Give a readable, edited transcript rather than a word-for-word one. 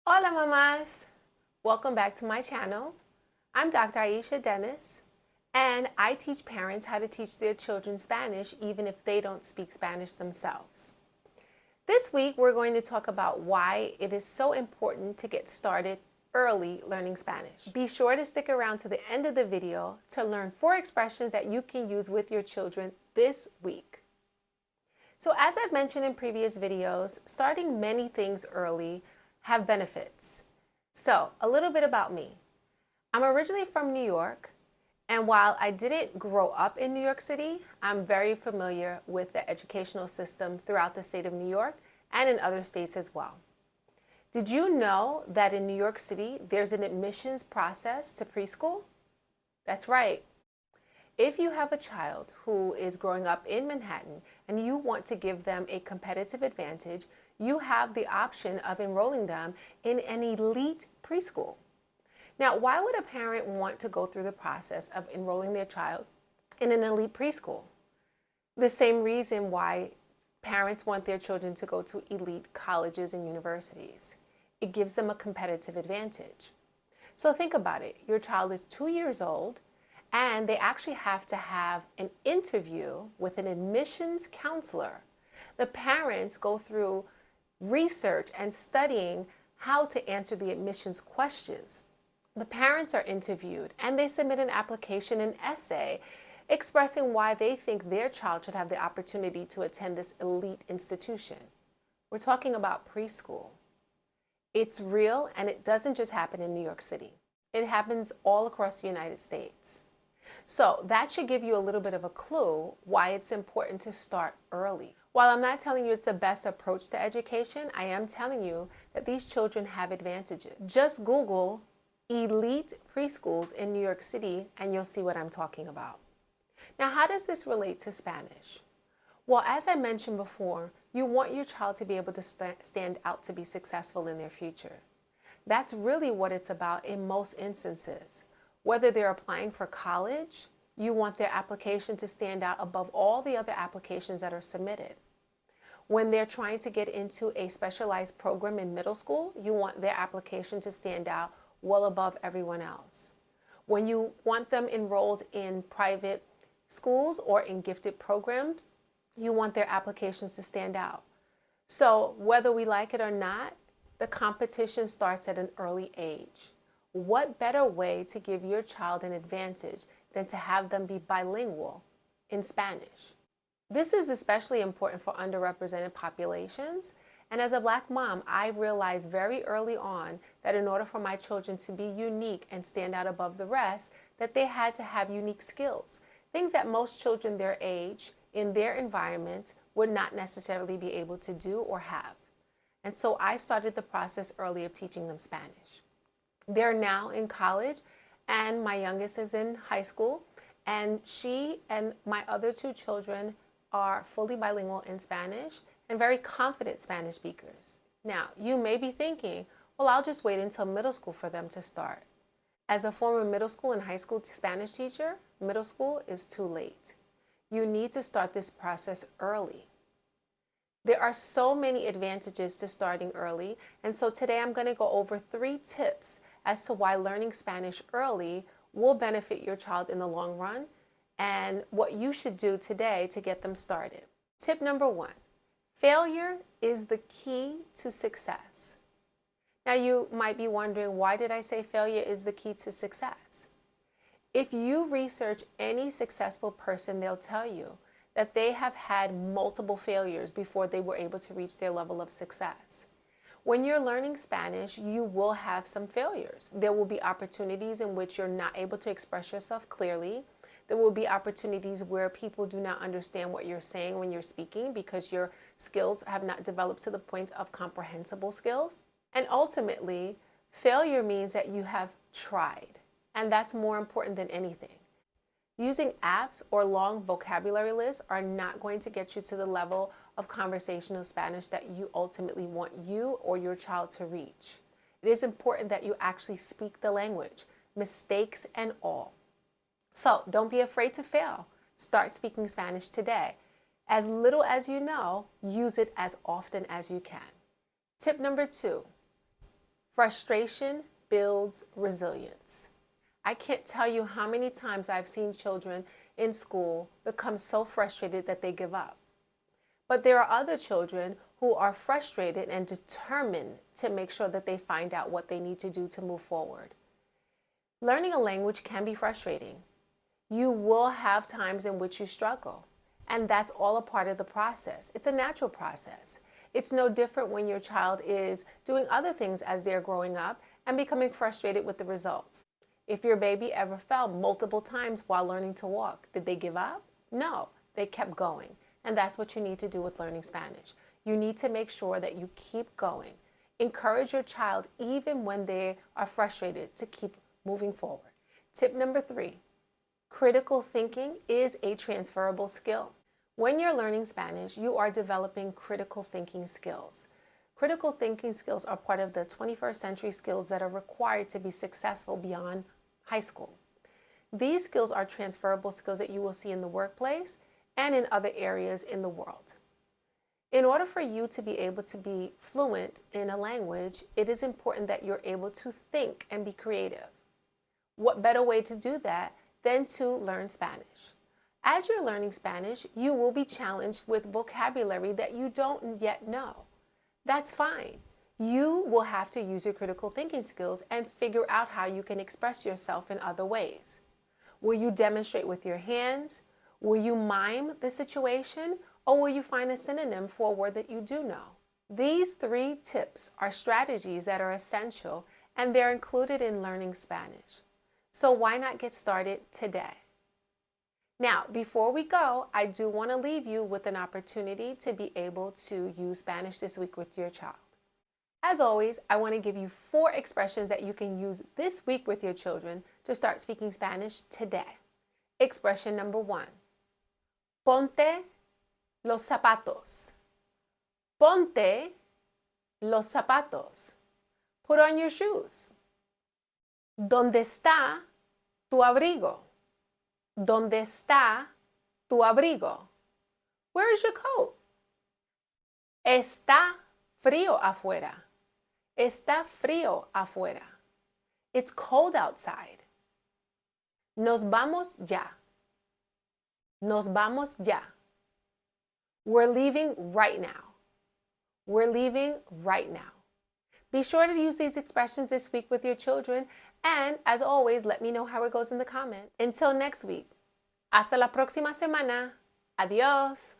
Hola mamás! Welcome back to my channel. I'm Dr. Aisha Dennis, and I teach parents how to teach their children Spanish even if they don't speak Spanish themselves. This week we're going to talk about why it is so important to get started early learning Spanish. Be sure to stick around to the end of the video to learn 4 expressions that you can use with your children this week. So as I've mentioned in previous videos, starting many things early have benefits. So a little bit about me. I'm originally from New York, and while I didn't grow up in New York City, I'm very familiar with the educational system throughout the state of New York and in other states as well. Did you know that in New York City, there's an admissions process to preschool? That's right. If you have a child who is growing up in Manhattan and you want to give them a competitive advantage, you have the option of enrolling them in an elite preschool. Now, why would a parent want to go through the process of enrolling their child in an elite preschool? The same reason why parents want their children to go to elite colleges and universities. It gives them a competitive advantage. So think about it. Your child is 2 years old, and they actually have to have an interview with an admissions counselor. The parents go through research and studying how to answer the admissions questions. The parents are interviewed and they submit an application and essay expressing why they think their child should have the opportunity to attend this elite institution. We're talking about preschool. It's real, and it doesn't just happen in New York City. It happens all across the United States. So that should give you a little bit of a clue why it's important to start early. While I'm not telling you it's the best approach to education, I am telling you that these children have advantages. Just Google elite preschools in New York City and you'll see what I'm talking about. Now, how does this relate to Spanish? Well, as I mentioned before, you want your child to be able to stand out to be successful in their future. That's really what it's about in most instances. Whether they're applying for college, you want their application to stand out above all the other applications that are submitted. When they're trying to get into a specialized program in middle school, you want their application to stand out well above everyone else. When you want them enrolled in private schools or in gifted programs, you want their applications to stand out. So whether we like it or not, the competition starts at an early age. What better way to give your child an advantage than to have them be bilingual in Spanish? This is especially important for underrepresented populations. And as a Black mom, I realized very early on that in order for my children to be unique and stand out above the rest, that they had to have unique skills, things that most children their age in their environment would not necessarily be able to do or have. And so I started the process early of teaching them Spanish. They're now in college, and my youngest is in high school, and she and my other 2 children are fully bilingual in Spanish and very confident Spanish speakers. Now, you may be thinking, well, I'll just wait until middle school for them to start. As a former middle school and high school Spanish teacher, middle school is too late. You need to start this process early. There are so many advantages to starting early, and so today I'm going to go over 3 tips as to why learning Spanish early will benefit your child in the long run and what you should do today to get them started. Tip number 1, failure is the key to success. Now you might be wondering, why did I say failure is the key to success? If you research any successful person, they'll tell you that they have had multiple failures before they were able to reach their level of success. When you're learning Spanish, you will have some failures. There will be opportunities in which you're not able to express yourself clearly. There will be opportunities where people do not understand what you're saying when you're speaking because your skills have not developed to the point of comprehensible skills. And ultimately, failure means that you have tried, and that's more important than anything. Using apps or long vocabulary lists are not going to get you to the level of conversational Spanish that you ultimately want you or your child to reach. It is important that you actually speak the language, mistakes and all. So don't be afraid to fail. Start speaking Spanish today. As little as you know, use it as often as you can. Tip number 2, Frustration builds resilience. I can't tell you how many times I've seen children in school become so frustrated that they give up. But there are other children who are frustrated and determined to make sure that they find out what they need to do to move forward. Learning a language can be frustrating. You will have times in which you struggle, and that's all a part of the process. It's a natural process. It's no different when your child is doing other things as they're growing up and becoming frustrated with the results. If your baby ever fell multiple times while learning to walk, did they give up? No, they kept going. And that's what you need to do with learning Spanish. You need to make sure that you keep going. Encourage your child even when they are frustrated to keep moving forward. Tip number 3, critical thinking is a transferable skill. When you're learning Spanish, you are developing critical thinking skills. Critical thinking skills are part of the 21st century skills that are required to be successful beyond high school. These skills are transferable skills that you will see in the workplace and in other areas in the world. In order for you to be able to be fluent in a language, it is important that you're able to think and be creative. What better way to do that than to learn Spanish? As you're learning Spanish, you will be challenged with vocabulary that you don't yet know. That's fine. You will have to use your critical thinking skills and figure out how you can express yourself in other ways. Will you demonstrate with your hands? Will you mime the situation? Or will you find a synonym for a word that you do know? These 3 tips are strategies that are essential, and they're included in learning Spanish. So why not get started today? Now, before we go, I do want to leave you with an opportunity to be able to use Spanish this week with your child. As always, I want to give you 4 expressions that you can use this week with your children to start speaking Spanish today. Expression number 1. Ponte los zapatos. Ponte los zapatos. Put on your shoes. ¿Dónde está tu abrigo? ¿Dónde está tu abrigo? Where is your coat? Está frío afuera. Está frío afuera. It's cold outside. Nos vamos ya. Nos vamos ya. We're leaving right now. We're leaving right now. Be sure to use these expressions this week with your children, and as always, let me know how it goes in the comments. Until next week, hasta la próxima semana. Adiós.